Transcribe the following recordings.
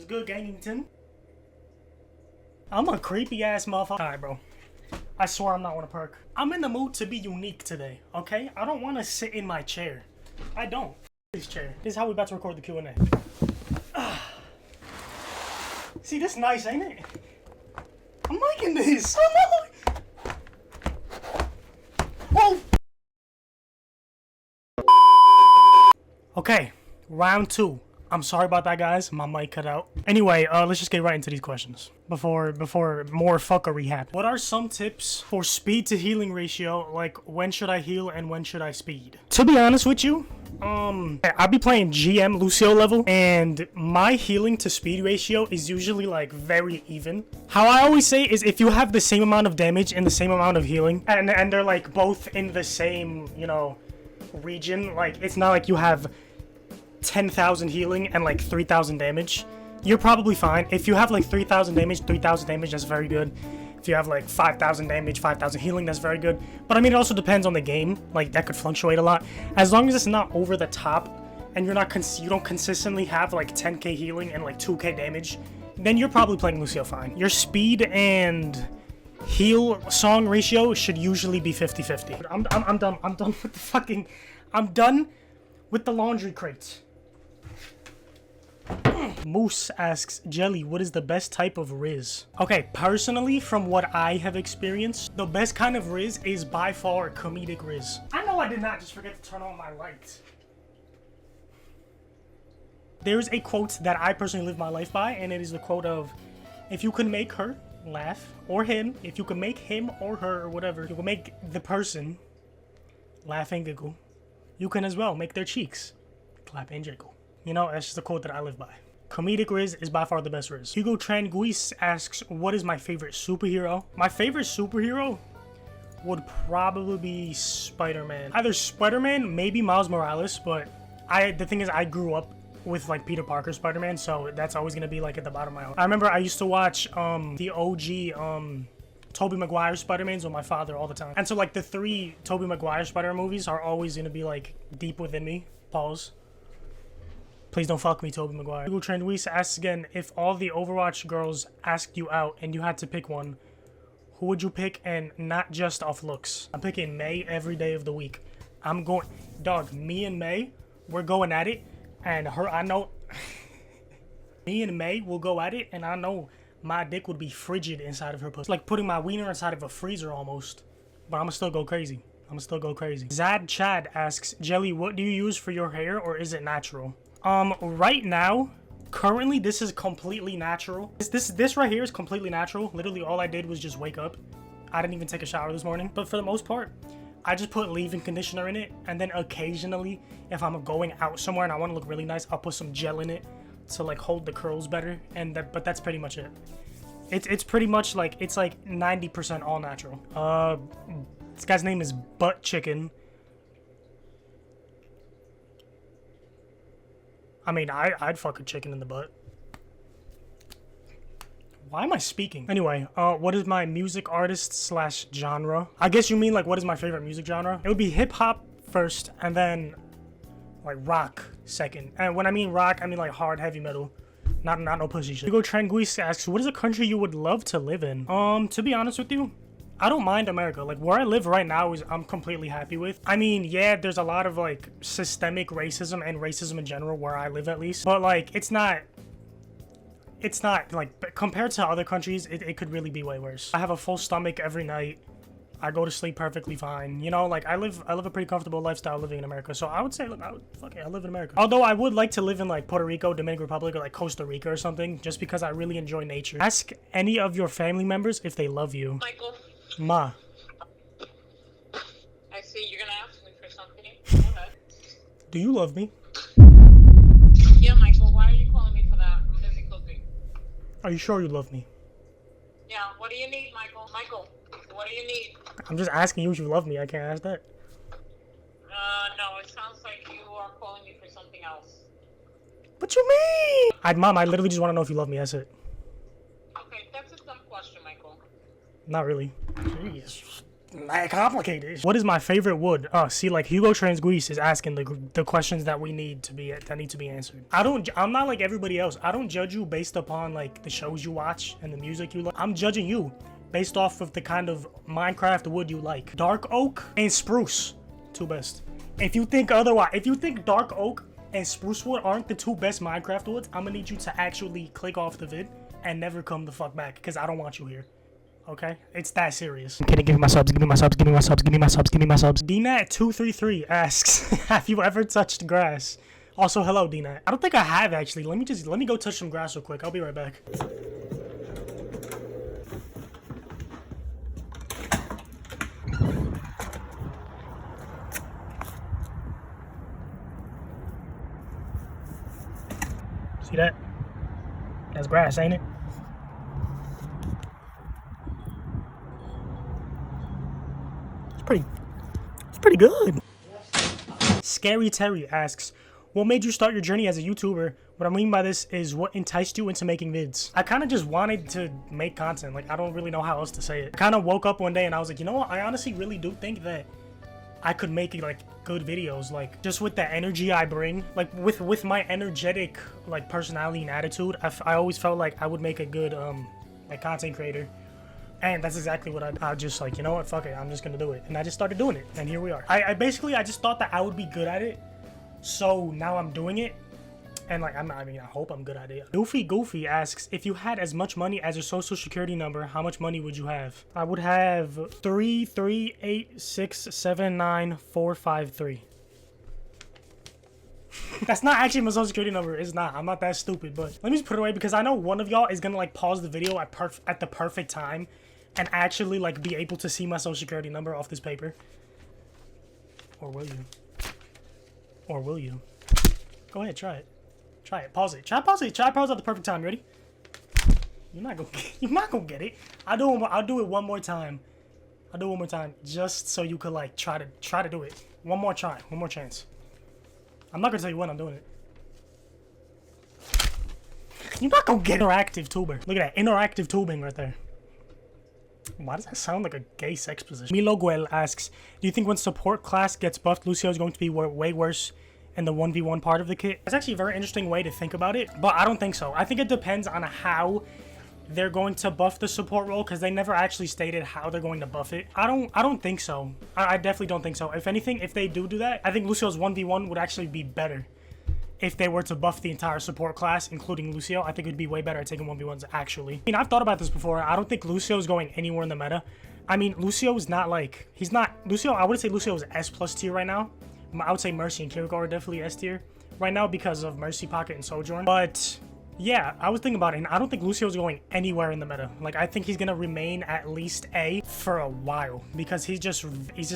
good, Gangington? I'm a creepy ass motherfucker. Alright, bro. I swear I'm not on a perk. I'm in the mood to be unique today, okay? I don't want to sit in my chair. I don't. This chair. This is how we about to record the QnA. See, this nice, ain't it? I'm liking this. Whoa! Okay, round 2. I'm sorry about that, guys. My mic cut out. Anyway, let's just get right into these questions before more fuckery happens. What are some tips for speed to healing ratio? Like, when should I heal and when should I speed? To be honest with you, I'll be playing GM Lucio level, and my healing to speed ratio is usually like very even. How I always say is if you have the same amount of damage and the same amount of healing, and they're like both in the same, you know, region, like it's not like you have 10,000 healing and like 3,000 damage, you're probably fine. If you have like 3,000 damage, that's very good. If you have like 5,000 damage, 5,000 healing, that's very good. But I mean, it also depends on the game. Like, that could fluctuate a lot. As long as it's not over the top and you don't consistently have like 10k healing and like 2k damage, then you're probably playing Lucio fine. Your speed and heal song ratio should usually be 50-50. I'm done. I'm done with the fucking... I'm done with the laundry crates. Moose asks, Jelly, what is the best type of Riz? Okay, personally, from what I have experienced, the best kind of Riz is by far comedic Riz. I know I did not just forget to turn on my lights. There's a quote that I personally live my life by, and it is the quote of, if you can make her laugh, or him, if you can make him or her or whatever, you can make the person laugh and giggle, you can as well make their cheeks clap and jiggle. You know, that's just a quote that I live by. Comedic Riz is by far the best Riz. Hugo Tranguis asks, what is my favorite superhero? My favorite superhero would probably be Spider-Man. Either Spider-Man, maybe Miles Morales, but the thing is, I grew up with like Peter Parker Spider-Man, so that's always gonna be like at the bottom of my heart. I remember I used to watch the OG Tobey Maguire Spider-Mans with my father all the time. And so like the 3 Tobey Maguire Spider-Man movies are always gonna be like deep within me. Pause. Please don't fuck me, Tobey Maguire. Google Trend Weiss asks again, if all the Overwatch girls asked you out and you had to pick one, who would you pick, and not just off looks? I'm picking May every day of the week. I'm going, dog, me and May, we're going at it, and her, I know, me and May will go at it, and I know my dick would be frigid inside of her pussy. It's like putting my wiener inside of a freezer almost, but I'ma still go crazy. Zad Chad asks, Jelly, what do you use for your hair, or is it natural? Right now, currently, this is completely natural. This right here is completely natural. Literally, all I did was just wake up. I didn't even take a shower this morning. But for the most part, I just put leave-in conditioner in it. And then occasionally, if I'm going out somewhere and I want to look really nice, I'll put some gel in it to like hold the curls better. But that's pretty much it. It's pretty much like, it's like 90% all natural. This guy's name is Butt Chicken. I mean, I'd fuck a chicken in the butt. Why am I speaking? Anyway, what is my music artist / genre? I guess you mean like what is my favorite music genre? It would be hip hop first, and then like rock second. And when I mean rock, I mean like hard heavy metal. Not no pussy shit. Hugo Tranguis asks, what is a country you would love to live in? To be honest with you, I don't mind America. Like, where I live right now is I'm completely happy with. I mean, yeah, there's a lot of like systemic racism and racism in general where I live, at least. But like, it's not like, compared to other countries, it could really be way worse. I have a full stomach every night. I go to sleep perfectly fine. You know, like I live a pretty comfortable lifestyle living in America. So I would say, look, I live in America. Although I would like to live in like Puerto Rico, Dominican Republic, or like Costa Rica or something, just because I really enjoy nature. Ask any of your family members if they love you. Michael. Ma. I see you're gonna ask me for something. Go ahead. Do you love me? Yeah, Michael, why are you calling me for that? I'm busy cooking. Are you sure you love me? Yeah, what do you need, Michael? Michael, what do you need? I'm just asking you if you love me. I can't ask that. No, it sounds like you are calling me for something else. What you mean? Mom, I literally just want to know if you love me. That's it. Okay, that's a dumb question, Michael. Not really. Jeez. not complicated. What is my favorite wood? Oh, see, like Hugo Transguise is asking the questions that need to be answered. I'm not like everybody else. I don't judge you based upon like the shows you watch and the music you like. I'm judging you based off of the kind of Minecraft wood you like. Dark oak and spruce, two best. If you think otherwise, if you think dark oak and spruce wood aren't the two best Minecraft woods, I'm gonna need you to actually click off the vid and never come the fuck back, because I don't want you here. Okay? It's that serious. I'm kidding. Give me my subs. Give me my subs. Give me my subs. Give me my subs. Give me my subs. DNAT233 asks, have you ever touched grass? Also, hello, DNAT. I don't think I have, actually. Let me go touch some grass real quick. I'll be right back. See that? That's grass, ain't it? It's pretty good. Scary Terry asks, what made you start your journey as a YouTuber? What I mean by this is what enticed you into making vids. I kind of just wanted to make content. Like, I don't really know how else to say it. I kind of woke up one day and I was like, you know what? I honestly really do think that I could make like good videos, like just with the energy I bring, like with my energetic like personality and attitude. I always felt like I would make a good like content creator. And that's exactly what I just like, you know what, fuck it, I'm just gonna do it. And I just started doing it, and here we are. I just thought that I would be good at it, so now I'm doing it, and like, I hope I'm good at it. Goofy asks, if you had as much money as your social security number, how much money would you have? I would have 338679453. That's not actually my social security number. It's not. I'm not that stupid, but let me just put it away because I know one of y'all is gonna like pause the video at the perfect time and actually like be able to see my social security number off this paper. Or will you? Or will you? Go ahead, try it. Try it. Pause it. Try pause it. Try pause at the perfect time. You ready? You're not gonna get it. I'll do it one more time. I'll do it one more time just so you could like try to do it. One more try. One more chance. I'm not gonna tell you when I'm doing it. You're not gonna get interactive tuber. Look at that interactive tubing right there. Why does that sound like a gay sex position? Milo Guel asks, do you think when support class gets buffed, Lucio is going to be way worse in the 1v1 part of the kit? That's actually a very interesting way to think about it, but I don't think so. I think it depends on how they're going to buff the support role, because they never actually stated how they're going to buff it. I don't think so. I definitely don't think so. If anything, if they do that, I think Lucio's 1v1 would actually be better. If they were to buff the entire support class, including Lucio, I think it would be way better at taking 1v1s, actually. I mean, I've thought about this before. I don't think Lucio's going anywhere in the meta. I mean, Lucio's not like... He's not... Lucio, I wouldn't say Lucio is S+ tier right now. I would say Mercy and Kiriko are definitely S tier right now because of Mercy Pocket and Sojourn. But... yeah, I was thinking about it, and I don't think Lucio's going anywhere in the meta. Like, I think he's gonna remain at least A for a while because he's just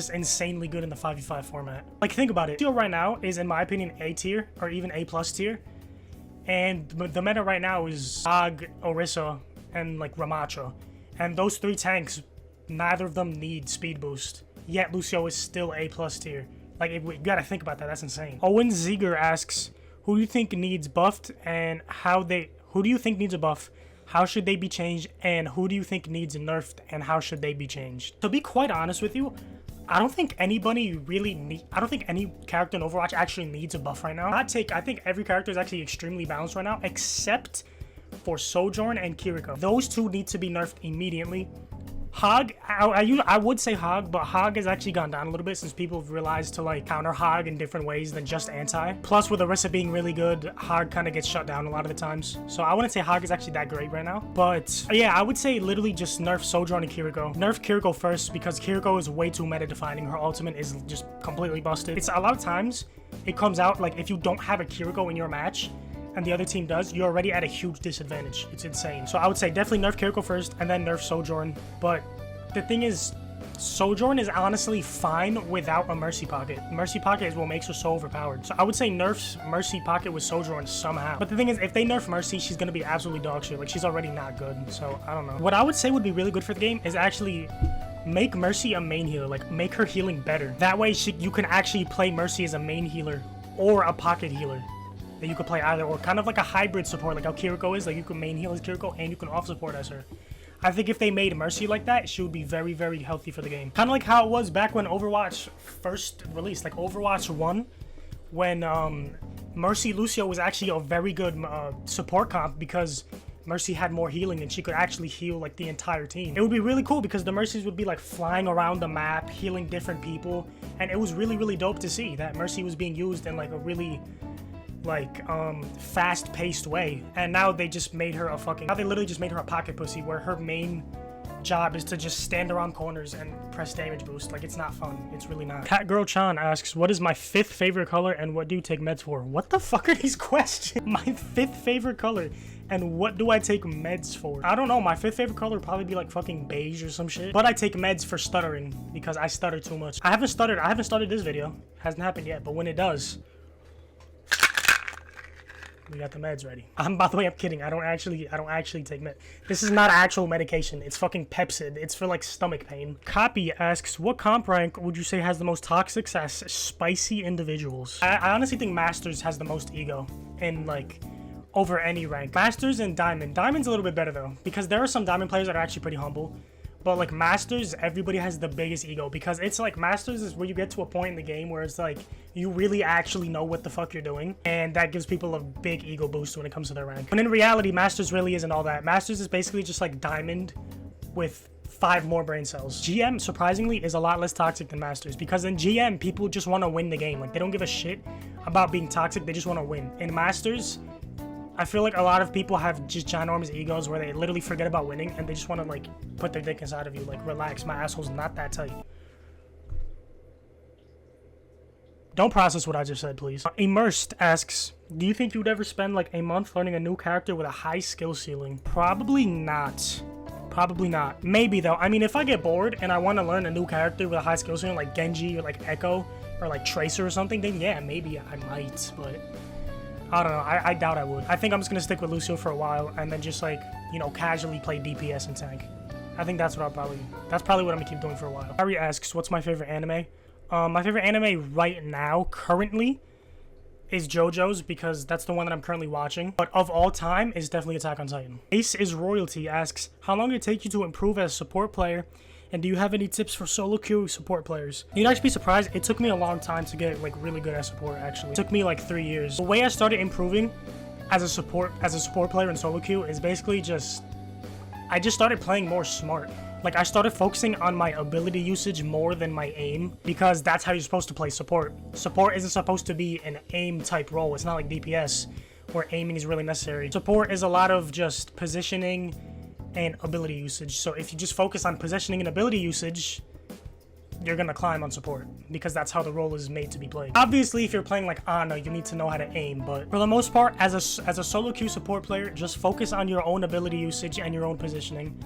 insanely good in the 5v5 format. Like, think about it. Lucio right now is, in my opinion, A tier or even A+ tier, and the meta right now is Hog, Orisa, and like ramattra, and those three tanks, neither of them need speed boost. Yet Lucio is still A+ tier. Like, we gotta think about that. That's insane. Owen Ziegler asks, who do you think needs buffed and who do you think needs a buff? How should they be changed? And who do you think needs nerfed and how should they be changed? To be quite honest with you, I don't think anybody really I don't think any character in Overwatch actually needs a buff right now. I think every character is actually extremely balanced right now, except for Sojourn and Kiriko. Those two need to be nerfed immediately. Hog, I would say Hog, but Hog has actually gone down a little bit since people have realized to like counter Hog in different ways than just anti. Plus with Orisa being really good, Hog kind of gets shut down a lot of the times. So I wouldn't say Hog is actually that great right now. But yeah, I would say literally just nerf Sojourn and Kiriko. Nerf Kiriko first because Kiriko is way too meta defining. Her ultimate is just completely busted. It's a lot of times it comes out like if you don't have a Kiriko in your match, and the other team does, you're already at a huge disadvantage. It's insane. So I would say definitely nerf Kiriko first and then nerf Sojourn. But the thing is, Sojourn is honestly fine without a Mercy Pocket. Mercy Pocket is what makes her so overpowered. So I would say nerfs Mercy Pocket with Sojourn somehow. But the thing is, if they nerf Mercy, she's gonna be absolutely dog shit. Like, she's already not good. So I don't know. What I would say would be really good for the game is actually make Mercy a main healer. Like, make her healing better. That way you can actually play Mercy as a main healer or a pocket healer. That you could play either, or kind of like a hybrid support, like how Kiriko is. Like, you can main heal as Kiriko and you can off support as her. I think if they made Mercy like that, she would be very, very healthy for the game. Kind of like how it was back when Overwatch first released, like Overwatch 1, when Mercy Lucio was actually a very good support comp because Mercy had more healing and she could actually heal like the entire team. It would be really cool because the Mercies would be like flying around the map, healing different people, and it was really, really dope to see that Mercy was being used in like a really like fast-paced way. And now they just made her a fucking, now they literally just made her a pocket pussy where her main job is to just stand around corners and press damage boost. Like, it's not fun. It's really not. Catgirl Chan asks, what is my 5th favorite color and what do you take meds for? What the fuck are these questions? My 5th favorite color and what do I take meds for? I don't know. My 5th favorite color would probably be like fucking beige or some shit. But I take meds for stuttering because I stutter too much. I haven't started this video. Hasn't happened yet, but when it does, we got the meds ready. By the way, I'm kidding. I don't actually take meds. This is not actual medication. It's fucking Pepsid. It's for like stomach pain. Copy asks, what comp rank would you say has the most toxic / spicy individuals? I honestly think Masters has the most ego in like over any rank. Masters and Diamond. Diamond's a little bit better though, because there are some Diamond players that are actually pretty humble. But like Masters, everybody has the biggest ego because it's like Masters is where you get to a point in the game where it's like you really actually know what the fuck you're doing, and that gives people a big ego boost when it comes to their rank. When in reality, Masters really isn't all that. Masters is basically just like Diamond with 5 more brain cells. GM, surprisingly, is a lot less toxic than Masters because in GM, people just want to win the game. Like, they don't give a shit about being toxic. They just want to win. In Masters, I feel like a lot of people have just ginormous egos where they literally forget about winning and they just want to like put their dick inside of you. Like, relax, my asshole's not that tight. Don't process what I just said, please. Immersed asks, do you think you would ever spend like a month learning a new character with a high skill ceiling? Probably not. Probably not. Maybe though. I mean, if I get bored and I want to learn a new character with a high skill ceiling like Genji or like Echo or like Tracer or something, then yeah, maybe I might, but I don't know. I doubt I would. I think I'm just going to stick with Lucio for a while and then just like, you know, casually play DPS and tank. I think that's what that's probably what I'm going to keep doing for a while. Harry asks, what's my favorite anime? My favorite anime right now, currently, is JoJo's because that's the one that I'm currently watching. But of all time, is definitely Attack on Titan. Ace is Royalty asks, how long did it take you to improve as a support player? And do you have any tips for solo queue support players? You'd actually be surprised, it took me a long time to get like really good at support actually. It took me like 3 years. The way I started improving as a support player in solo queue is basically I just started playing more smart. Like, I started focusing on my ability usage more than my aim because that's how you're supposed to play support. Support isn't supposed to be an aim type role. It's not like DPS where aiming is really necessary. Support is a lot of just positioning and ability usage. So if you just focus on positioning and ability usage, you're gonna climb on support because that's how the role is made to be played. Obviously, if you're playing like Ana, you need to know how to aim, but for the most part, as a solo queue support player, just focus on your own ability usage and your own positioning,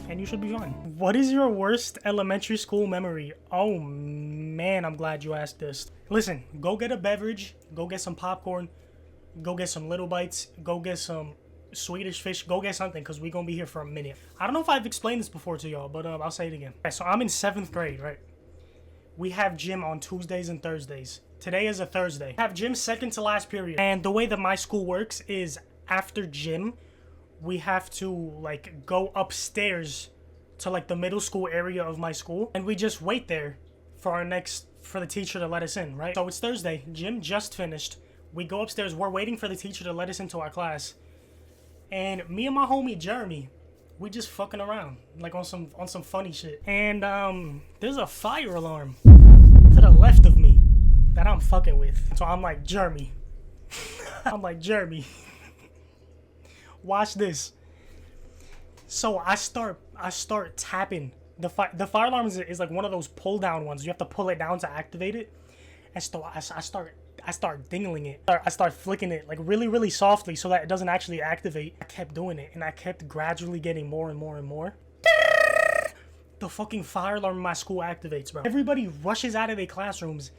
and you should be fine. What is your worst elementary school memory? Oh man, I'm glad you asked this. Listen, go get a beverage, go get some popcorn, go get some Little Bites, go get some Swedish fish, go get something because we're gonna be here for a minute. I don't know if I've explained this before to y'all, but I'll say it again. Okay, so I'm in 7th grade, right? We have gym on Tuesdays and Thursdays. Today is a Thursday. I have gym second to last period, and the way that my school works is after gym we have to like go upstairs to like the middle school area of my school, and we just wait there for the teacher to let us in, right? So it's Thursday, gym just finished, we go upstairs, we're waiting for the teacher to let us into our class, and me and my homie Jeremy, we just fucking around like on some funny shit, and there's a fire alarm to the left of me that I'm fucking with. So I'm like, Jeremy I'm like, Jeremy, watch this. So I start tapping. The fire alarm is like one of those pull down ones. You have to pull it down to activate it. And so I start dingling it. I start flicking it like really, really softly so that it doesn't actually activate. I kept doing it and I kept gradually getting more and more and more. The fucking fire alarm in my school activates, bro. Everybody rushes out of their classrooms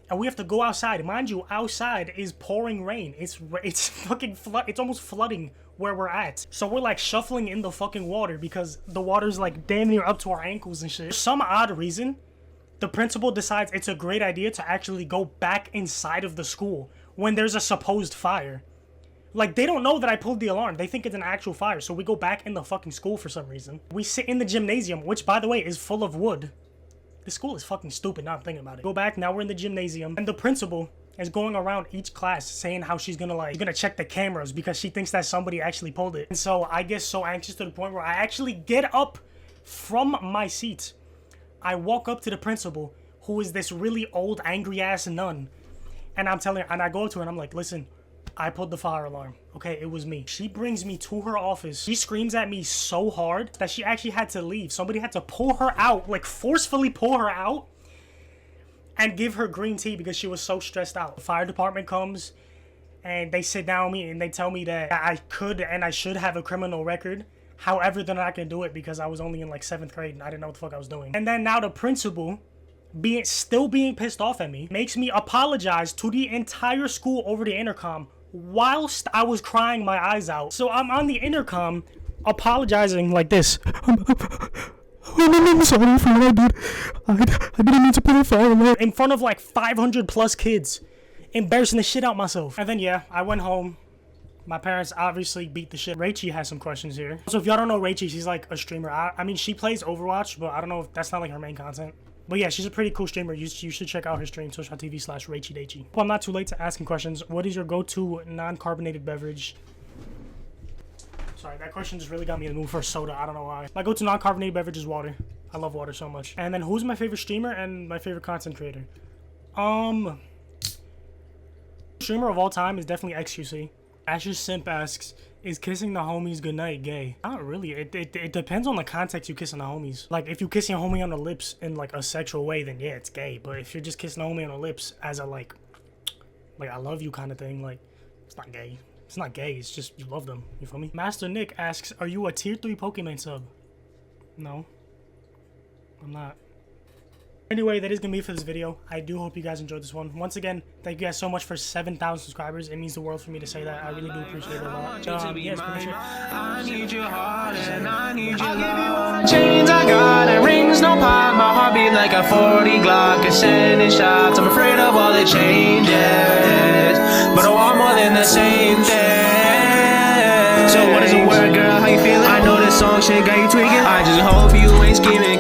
and we have to go outside. Mind you, outside is pouring rain. It's fucking it's almost flooding where we're at. So we're like shuffling in the fucking water because the water's like damn near up to our ankles and shit. For some odd reason, the principal decides it's a great idea to actually go back inside of the school when there's a supposed fire. Like, they don't know that I pulled the alarm. They think it's an actual fire. So we go back in the fucking school for some reason. We sit in the gymnasium, which, by the way, is full of wood. This school is fucking stupid now I'm thinking about it. Go back, now we're in the gymnasium. And the principal is going around each class saying how she's gonna check the cameras because she thinks that somebody actually pulled it. And so I get so anxious to the point where I actually get up from my seat. I walk up to the principal, who is this really old, angry-ass nun. And I'm telling her, and I go up to her and I'm like, listen, I pulled the fire alarm. Okay, it was me. She brings me to her office. She screams at me so hard that she actually had to leave. Somebody had to pull her out, like forcefully pull her out and give her green tea because she was so stressed out. The fire department comes and they sit down with me and they tell me that I could and I should have a criminal record. However, they're not gonna do it because I was only in like 7th grade and I didn't know what the fuck I was doing. And then now the principal, still being pissed off at me, makes me apologize to the entire school over the intercom whilst I was crying my eyes out. So I'm on the intercom apologizing like this. I'm sorry for what I did. I didn't mean to put a fire alarm. In front of like 500 plus kids. Embarrassing the shit out myself. And then yeah, I went home. My parents obviously beat the shit. Rachie has some questions here. So if y'all don't know Rachie, she's like a streamer. I mean, she plays Overwatch, but I don't know if that's not like her main content. But yeah, she's a pretty cool streamer. You should check out her stream, twitch.tv/RachieDachi. Well, I'm not too late to asking questions. What is your go-to non-carbonated beverage? Sorry, that question just really got me in the mood for a soda. I don't know why. My go-to non-carbonated beverage is water. I love water so much. And then who's my favorite streamer and my favorite content creator? Streamer of all time is definitely XQC. Ashe's Simp asks, is kissing the homies goodnight gay? Not really. It depends on the context you kissing the homies. Like, if you kiss your homie on the lips in, like, a sexual way, then yeah, it's gay. But if you're just kissing the homie on the lips as a, like I love you kind of thing, like, it's not gay. It's not gay. It's just you love them. You feel me? Master Nick asks, are you a tier 3 Pokemon sub? No. I'm not. Anyway, that is gonna be it for this video. I do hope you guys enjoyed this one. Once again, thank you guys so much for 7,000 subscribers. It means the world for me to say that. I really do appreciate it a lot. Yeah, it's pretty much it. I need your heart and I need your love. Chains I got and rings no pop. My heart beat like a 40 Glock and sending shots. I'm afraid of all the changes, but I want more than the same thing. So what is the word, girl? How you feeling? I know this song shit got you tweaking. I just hope you ain't scheming.